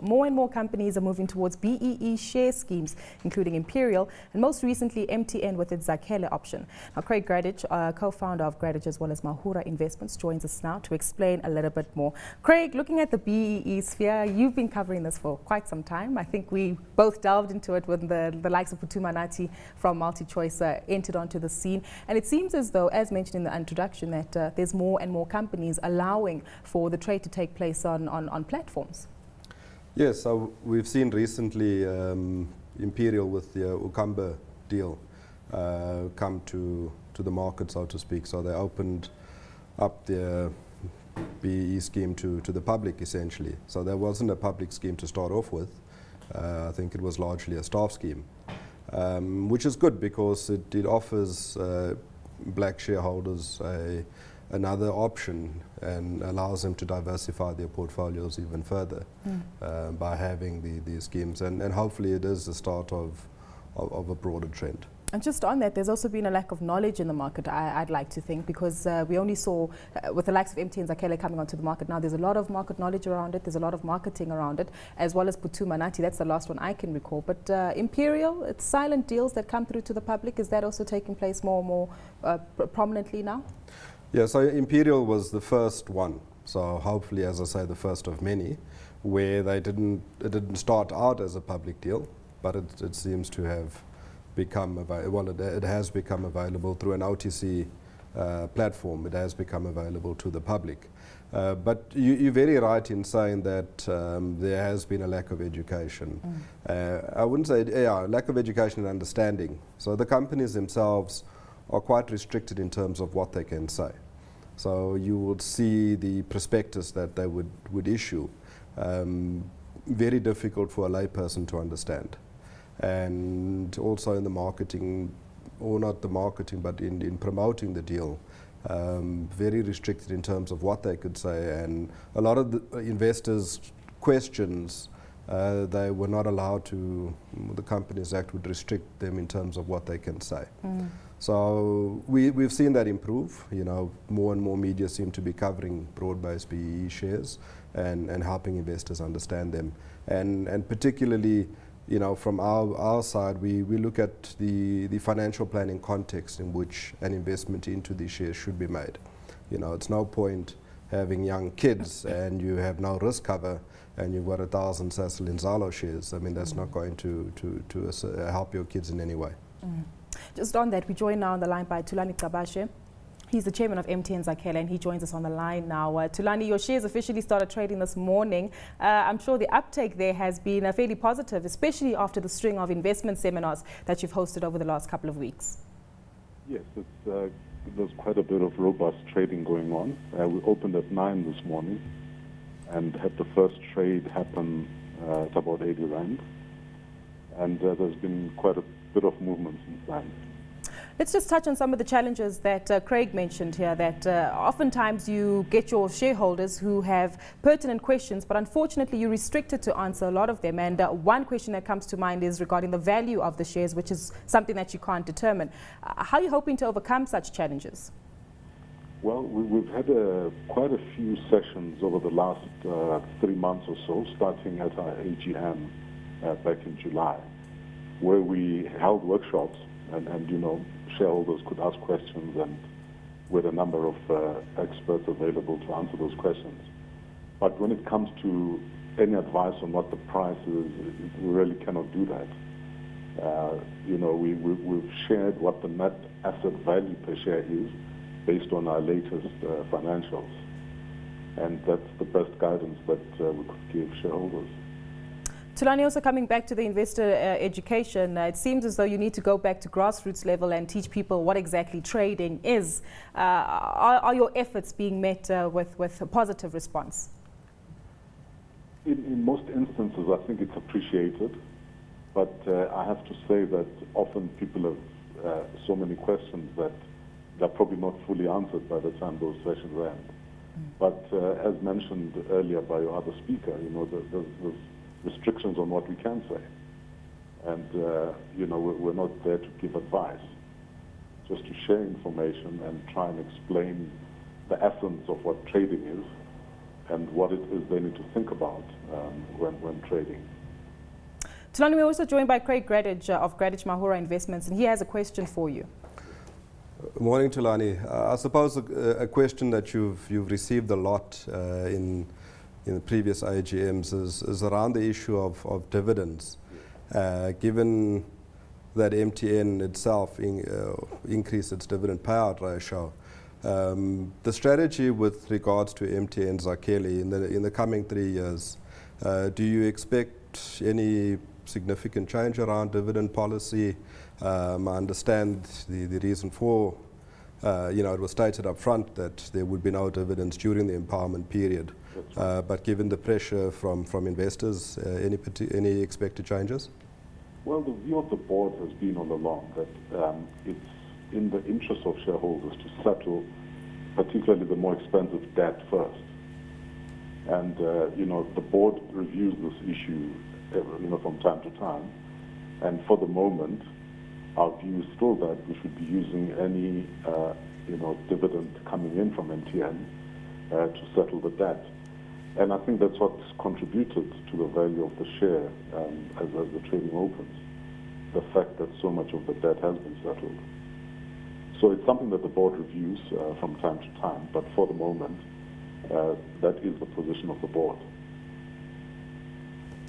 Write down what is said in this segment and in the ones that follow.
More and more companies are moving towards BEE share schemes, including Imperial, and most recently MTN with its Zakhele option. Now, Craig Gradich, co-founder of Gradich as well as Mahura Investments, joins us now to explain a little bit more. Craig, looking at the BEE sphere, you've been covering this for quite some time. I think we both delved into it when the likes of Phuthuma Nathi from MultiChoice entered onto the scene. And it seems as though, as mentioned in the introduction, that there's more and more companies allowing for the trade to take place on platforms. Yes, so we've seen recently Imperial with the Ukamba deal come to the market, so to speak. So they opened up their BEE scheme to the public, essentially. So there wasn't a public scheme to start off with. I think it was largely a staff scheme, which is good because it offers black shareholders another option and allows them to diversify their portfolios even further by having these schemes. And hopefully it is the start of a broader trend. And just on that, there's also been a lack of knowledge in the market, I'd like to think, because we only saw, with the likes of MTN and Zakhele coming onto the market now, there's a lot of market knowledge around it, there's a lot of marketing around it, as well as Phuthuma Nathi. That's the last one I can recall. But Imperial, it's silent deals that come through to the public. Is that also taking place more and more prominently now? Yeah, so Imperial was the first one. So hopefully, as I say, the first of many, where it didn't start out as a public deal, but it seems to have become it has become available through an OTC platform. It has become available to the public. But you're very right in saying that there has been a lack of education. I wouldn't say lack of education and understanding. So the companies themselves are quite restricted in terms of what they can say. So you would see the prospectus that they would issue very difficult for a layperson to understand. And also in the marketing, or not the marketing, but in promoting the deal, very restricted in terms of what they could say. And a lot of the investors' questions, they were not allowed to, the Companies Act would restrict them in terms of what they can say. So we've seen that improve. You know, more and more media seem to be covering broad-based BEE shares and helping investors understand them. And particularly, you know, from our side, we look at the financial planning context in which an investment into these shares should be made. You know, it's no point having young kids and you have no risk cover and you've got 1,000 Sasol and Zalo shares. I mean, that's not going to help your kids in any way. Just on that, we join now on the line by Thulani Qabashe. He's the chairman of MTN Zakhele, and he joins us on the line now. Thulani, your shares officially started trading this morning. I'm sure the uptake there has been fairly positive, especially after the string of investment seminars that you've hosted over the last couple of weeks. Yes, there's quite a bit of robust trading going on. We opened at 9 this morning and had the first trade happen at about 80 Rand. And there's been quite a bit of movement since then. Let's just touch on some of the challenges that Craig mentioned here, that oftentimes you get your shareholders who have pertinent questions, but unfortunately you're restricted to answer a lot of them. And one question that comes to mind is regarding the value of the shares, which is something that you can't determine. How are you hoping to overcome such challenges? Well, we've had quite a few sessions over the last 3 months or so, starting at our AGM back in July, where we held workshops and you know, shareholders could ask questions, and with a number of experts available to answer those questions. But when it comes to any advice on what the price is, we really cannot do that. You know, we've shared what the net asset value per share is based on our latest financials, and that's the best guidance that we could give shareholders. Thulani, also coming back to the investor education, it seems as though you need to go back to grassroots level and teach people what exactly trading is. Are your efforts being met with a positive response? In most instances, I think it's appreciated, but I have to say that often people have so many questions that they're probably not fully answered by the time those sessions end. But as mentioned earlier by your other speaker, you know, there's restrictions on what we can say. And, you know, we're not there to give advice, just to share information and try and explain the essence of what trading is and what it is they need to think about when trading. Tulani, we're also joined by Craig Gradich of Gradich Mahura Investments, and he has a question for you. Morning, Tulani. I suppose a question that you've received a lot in the previous AGMs is around the issue of dividends. Given that MTN itself increased its dividend payout ratio, the strategy with regards to MTN Zakhele in the coming 3 years, do you expect any significant change around dividend policy? I understand the reason for, it was stated up front that there would be no dividends during the empowerment period. But given the pressure from investors, any expected changes? Well, the view of the board has been all along that it's in the interest of shareholders to settle particularly the more expensive debt first. And, the board reviews this issue, from time to time. And for the moment, our view is still that we should be using any, dividend coming in from MTN to settle the debt. And I think that's what's contributed to the value of the share as the trading opens, the fact that so much of the debt has been settled. So it's something that the board reviews from time to time, but for the moment, that is the position of the board.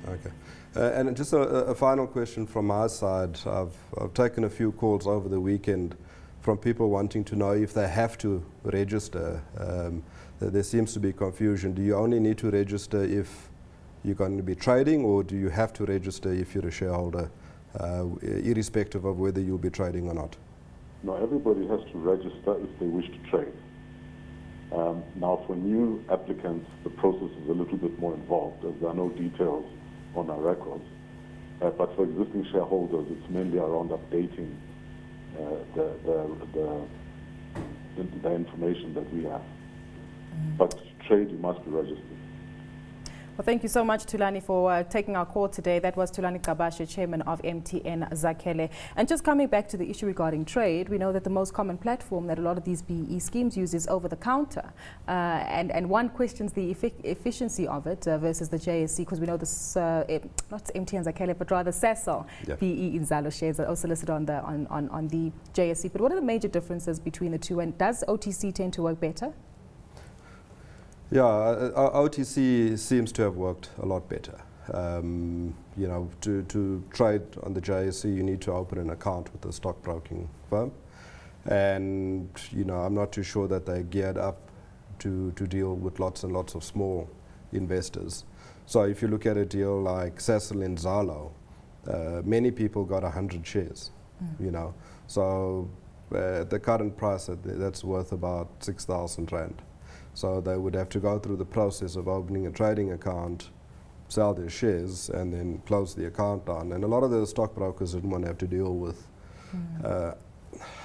Okay. And just a final question from my side. I've taken a few calls over the weekend from people wanting to know if they have to register. There seems to be confusion. Do you only need to register if you're going to be trading, or do you have to register if you're a shareholder, irrespective of whether you'll be trading or not? No, everybody has to register if they wish to trade. Now, for new applicants, the process is a little bit more involved, as there are no details on our records. But for existing shareholders, it's mainly around updating the information that we have. But to trade, you must be registered. Well, thank you so much, Tulani, for taking our call today. That was Tulani Gqabashe, Chairman of MTN Zakhele. And just coming back to the issue regarding trade, we know that the most common platform that a lot of these BEE schemes use is over-the-counter. And one questions the efficiency of it versus the JSE, because we know this, not MTN Zakhele, but rather Sasol, BEE Inzalo shares are also listed on the JSE. But what are the major differences between the two, and does OTC tend to work better? Yeah, OTC seems to have worked a lot better. To trade on the JSE, you need to open an account with a stockbroking firm. And, I'm not too sure that they're geared up to deal with lots and lots of small investors. So if you look at a deal like Sasol and Zalo, many people got 100 shares, So at the current price, that's worth about 6,000 Rand. So they would have to go through the process of opening a trading account, sell their shares, and then close the account down. And a lot of the stockbrokers didn't want to have to deal with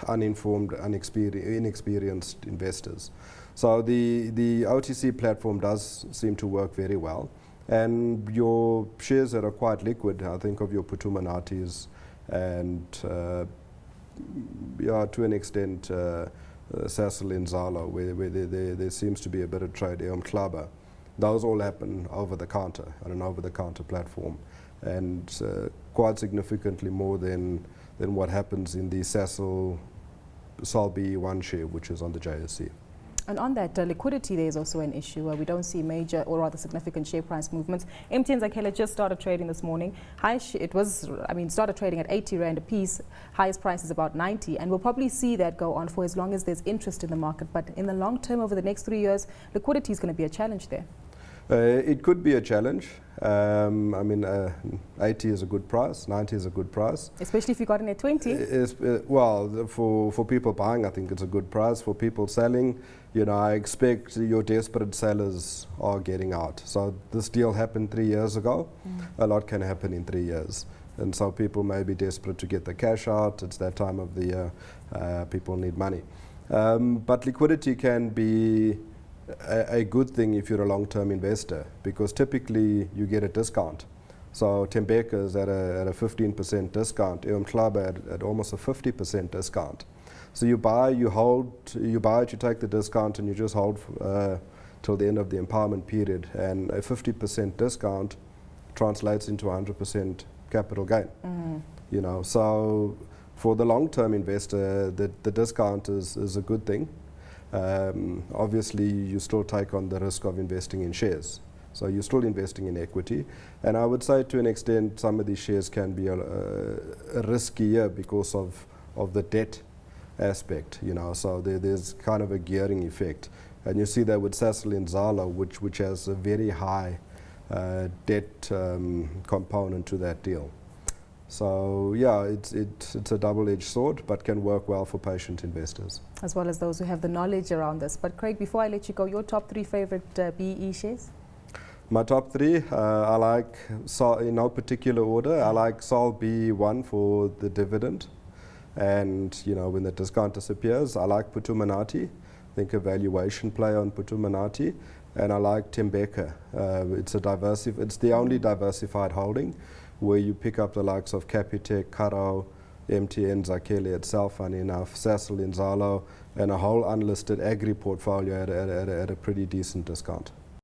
uninformed, inexperienced investors. So the OTC platform does seem to work very well. And your shares that are quite liquid, I think of your Putumaнаtis and, to an extent, Sasol and Zalo, where there seems to be a bit of trade, Umhlaba. Those all happen over the counter, on an over-the-counter platform, and quite significantly more than what happens in the Sasol BE1 share, which is on the JSE. And on that, liquidity, there is also an issue where we don't see major or rather significant share price movements. MTN Zakhele just started trading this morning. Started trading at 80 Rand a piece. Highest price is about 90, and we'll probably see that go on for as long as there's interest in the market. But in the long term, over the next 3 years, liquidity is going to be a challenge there. It could be a challenge. 80 is a good price, 90 is a good price. Especially if you got in at 20. For people buying, I think it's a good price. For people selling, I expect your desperate sellers are getting out. So this deal happened 3 years ago. A lot can happen in 3 years. And so people may be desperate to get the cash out. It's that time of the year. People need money. But liquidity can be a good thing if you're a long-term investor, because typically you get a discount. So Tembeka is at a 15% discount, Umhlaba at almost a 50% discount. So you buy, you hold, you take the discount, and you just hold till the end of the empowerment period, and a 50% discount translates into 100% capital gain. You know, so for the long-term investor, the discount is a good thing. Obviously, you still take on the risk of investing in shares. So you're still investing in equity. And I would say to an extent, some of these shares can be riskier because of the debt aspect, you know. So there's kind of a gearing effect. And you see that with Zakhele and Zala, which has a very high debt component to that deal. So yeah, it's a double-edged sword, but can work well for patient investors. As well as those who have the knowledge around this. But Craig, before I let you go, your top 3 favorite BEE shares? My top 3, I like, in no particular order, I like Sol BE1 for the dividend. And, you know, when the discount disappears, I like Putumanati. I think a valuation play on Putumanati. And I like Tembeka. It's the only diversified holding where you pick up the likes of Capitec, Karo, MTN, Zakhele itself, funny enough, Zakhele and Zalo, and a whole unlisted agri portfolio at a pretty decent discount.